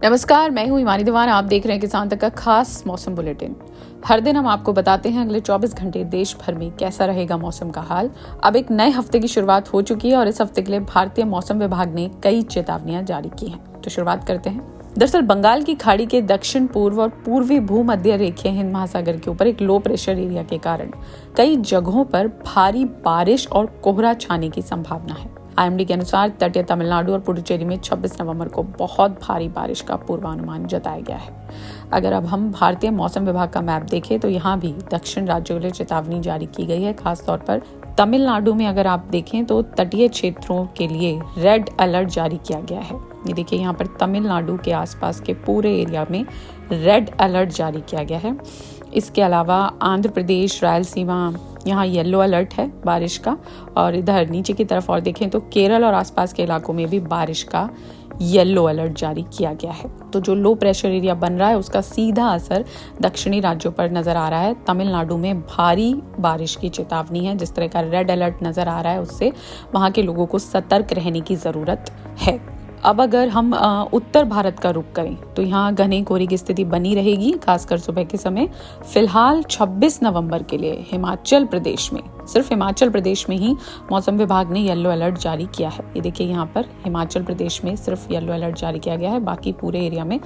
नमस्कार, मैं हूं हिमानी दीवान। आप देख रहे हैं किसान तक का खास मौसम बुलेटिन। हर दिन हम आपको बताते हैं अगले 24 घंटे देश भर में कैसा रहेगा मौसम का हाल। अब एक नए हफ्ते की शुरुआत हो चुकी है और इस हफ्ते के लिए भारतीय मौसम विभाग ने कई चेतावनियां जारी की हैं। तो शुरुआत करते हैं। दरअसल बंगाल की खाड़ी के दक्षिण पूर्व और पूर्वी भूमध्य रेखीय हिंद महासागर के ऊपर एक लो प्रेशर एरिया के कारण कई जगहों पर भारी बारिश और कोहरा छाने की संभावना है। आईएमडी के अनुसार तटीय तमिलनाडु और पुडुचेरी में 26 नवंबर को बहुत भारी बारिश का पूर्वानुमान जताया गया है। अगर अब हम भारतीय मौसम विभाग का मैप देखें तो यहाँ भी दक्षिण राज्यों के लिए चेतावनी जारी की गई है। खासतौर पर तमिलनाडु में अगर आप देखें तो तटीय क्षेत्रों के लिए रेड अलर्ट जारी किया गया है। ये देखिए, यहाँ पर तमिलनाडु के आसपास के पूरे एरिया में रेड अलर्ट जारी किया गया है। इसके अलावा आंध्र प्रदेश, रायलसीमा, यहाँ येलो अलर्ट है बारिश का। और इधर नीचे की तरफ और देखें तो केरल और आसपास के इलाकों में भी बारिश का येलो अलर्ट जारी किया गया है। तो जो लो प्रेशर एरिया बन रहा है उसका सीधा असर दक्षिणी राज्यों पर नजर आ रहा है। तमिलनाडु में भारी बारिश की चेतावनी है। जिस तरह का रेड अलर्ट नजर आ रहा है उससे वहां के लोगों को सतर्क रहने की जरूरत है। अब अगर हम उत्तर भारत का रुख करें तो यहाँ घने कोहरे की स्थिति बनी रहेगी, खासकर सुबह के समय। फिलहाल 26 नवंबर के लिए हिमाचल प्रदेश में, सिर्फ हिमाचल प्रदेश में ही मौसम विभाग ने येलो अलर्ट जारी किया है। ये देखिए, यहाँ पर हिमाचल प्रदेश में सिर्फ येलो अलर्ट जारी किया गया है, बाकी पूरे एरिया में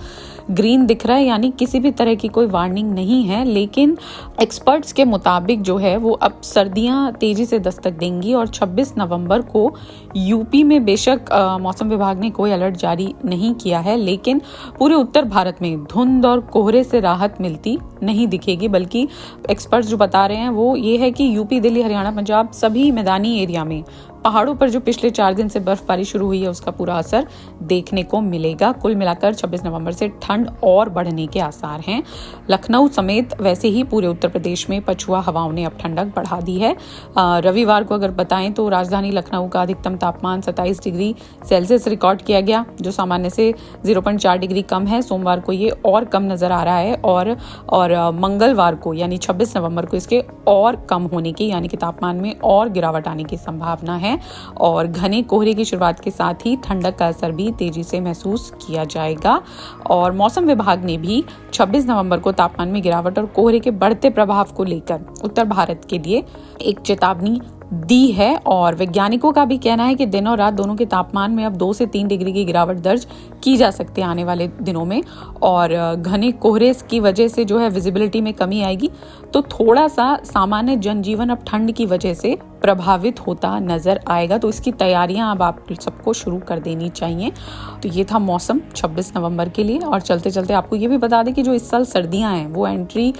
ग्रीन दिख रहा है, यानी किसी भी तरह की कोई वार्निंग नहीं है। लेकिन एक्सपर्ट्स के मुताबिक जो है वो अब सर्दियां तेजी से दस्तक देंगी और 26 नवंबर को यूपी में बेशक मौसम विभाग ने कोई अलर्ट जारी नहीं किया है, लेकिन पूरे उत्तर भारत में धुंध और कोहरे से राहत मिलती नहीं दिखेगी। बल्कि एक्सपर्ट्स जो बता रहे हैं वो ये है कि यूपी, दिल्ली, हरियाणा, पंजाब सभी मैदानी एरिया में पहाड़ों पर जो पिछले 4 दिन से बर्फबारी शुरू हुई है उसका पूरा असर देखने को मिलेगा। कुल मिलाकर 26 नवंबर से ठंड और बढ़ने के आसार हैं। लखनऊ समेत वैसे ही पूरे उत्तर प्रदेश में पछुआ हवाओं ने अब ठंडक बढ़ा दी है। रविवार को अगर बताएं तो राजधानी लखनऊ का अधिकतम तापमान 27 डिग्री सेल्सियस रिकॉर्ड किया गया, जो सामान्य से 0.4 डिग्री कम है। सोमवार को ये और कम नजर आ रहा है और मंगलवार को यानी 26 नवंबर को इसके और कम होने की, यानी कि तापमान में और गिरावट आने की संभावना है। और घने कोहरे की शुरुआत के साथ ही ठंडक का असर भी तेजी से महसूस किया जाएगा। और मौसम विभाग ने भी 26 नवंबर को तापमान में गिरावट और कोहरे के बढ़ते प्रभाव को लेकर उत्तर भारत के लिए एक चेतावनी दी है। और वैज्ञानिकों का भी कहना है कि दिन और रात दोनों के तापमान में अब 2 से 3 डिग्री की गिरावट दर्ज की जा सकती है आने वाले दिनों में। और घने कोहरे की वजह से जो है विजिबिलिटी में कमी आएगी, तो थोड़ा सा सामान्य जनजीवन अब ठंड की वजह से प्रभावित होता नजर आएगा। तो इसकी तैयारियां अब आप सबको शुरू कर देनी चाहिए। तो ये था मौसम 26 नवंबर के लिए। और चलते चलते आपको ये भी बता दें कि जो इस साल सर्दियां हैं वो एंट्री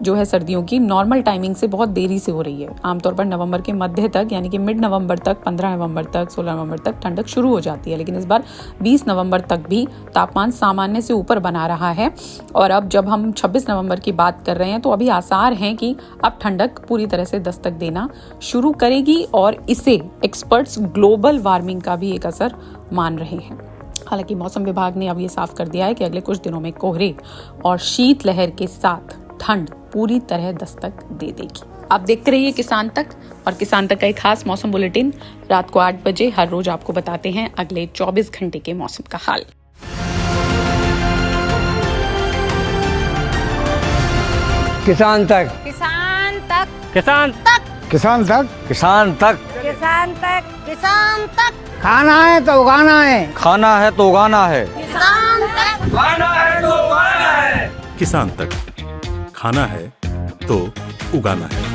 जो है सर्दियों की नॉर्मल टाइमिंग से बहुत देरी से हो रही है। आमतौर पर नवंबर के मध्य तक, यानी कि मिड नवंबर तक, 15 नवंबर तक, 16 नवंबर तक ठंडक शुरू हो जाती है, लेकिन इस बार 20 नवंबर तक भी तापमान सामान्य से ऊपर बना रहा है। और अब जब हम 26 नवंबर की बात कर रहे हैं तो अभी आसार हैं कि अब ठंडक पूरी तरह से दस्तक देना शुरू करेगी। और इसे एक्सपर्ट्स ग्लोबल वार्मिंग का भी एक असर मान रहे हैं। हालांकि मौसम विभाग ने अब ये साफ कर दिया है कि अगले कुछ दिनों में कोहरे और शीतलहर के साथ ठंड पूरी तरह दस्तक दे देगी। आप देखते रहिए किसान तक, और किसान तक का एक खास मौसम बुलेटिन रात को 8 बजे हर रोज आपको बताते हैं अगले 24 घंटे के मौसम का हाल। किसान तक, किसान तक, किसान तक, किसान तक, किसान तक, किसान तक, किसान तक, खाना है तो उगाना है, खाना है तो उगाना है, किसान तक, खाना है तो उगाना है। किसान तक, खाना है तो उगाना है।